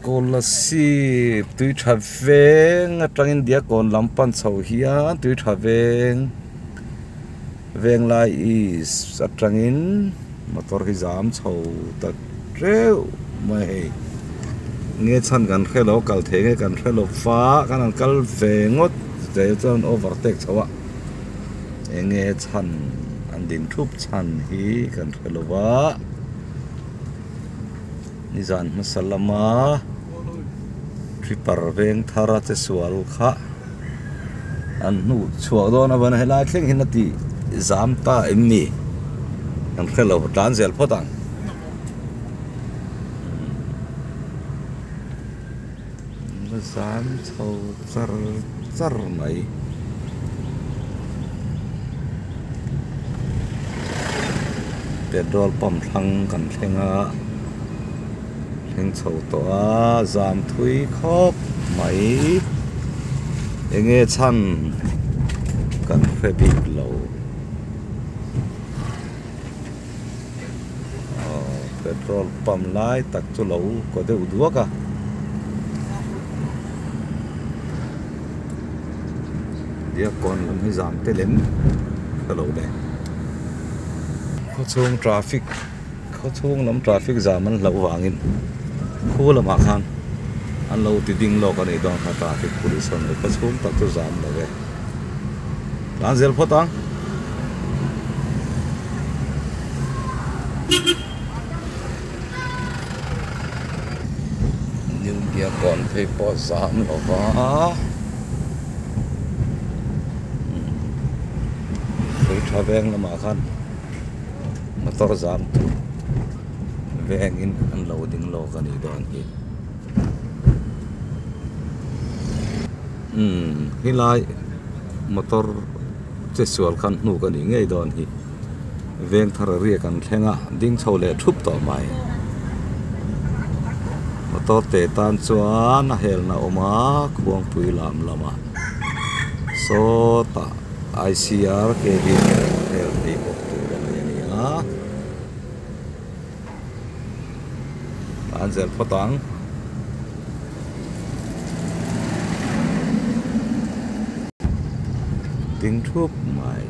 Con là si tui thà veng trong India con làm pan sầu hiền tui thà veng lại is trong in motor cái giảm sầu ta treo mày nghe chân gan khe lo kal the nghe gan khe lo fa gan kal ve ngot để cho overtake sầu ạ nghe chân anh din thup chân hi gan khe lo wa nizan masalama tripar veng thara te sual kha an nu chuak do na ban helai thleng hin ati zam ta emni an khelo dan zel photang zam chho char char mai petrol pump thang kan thlenga theng chho to a zam thui khop mai enge chan kan khe bik lo petrol pump lai tak chu lo ko de udwa ka dia kon lam hi zam te lem hello de kho chung traffic kho chung lam traffic jam an lo wangin khu lam a khan an lo ti ding lo ka nei dong kha traffic police on kho chung tak chu jam lo ve lan zel photang nhưng dia kon phei po jam lo wa veng là mà khăn motor jam tu veng in an loading lo kan I don hi hi lai motor che sual khan nu kan ngei don hi veng thara ria kan thlenga ding chole thup to mai motor te tan chuan a hel na oma khuang pui lam lama so ta ICR ke di hel di boktu ni ha anzel photang ting thup mai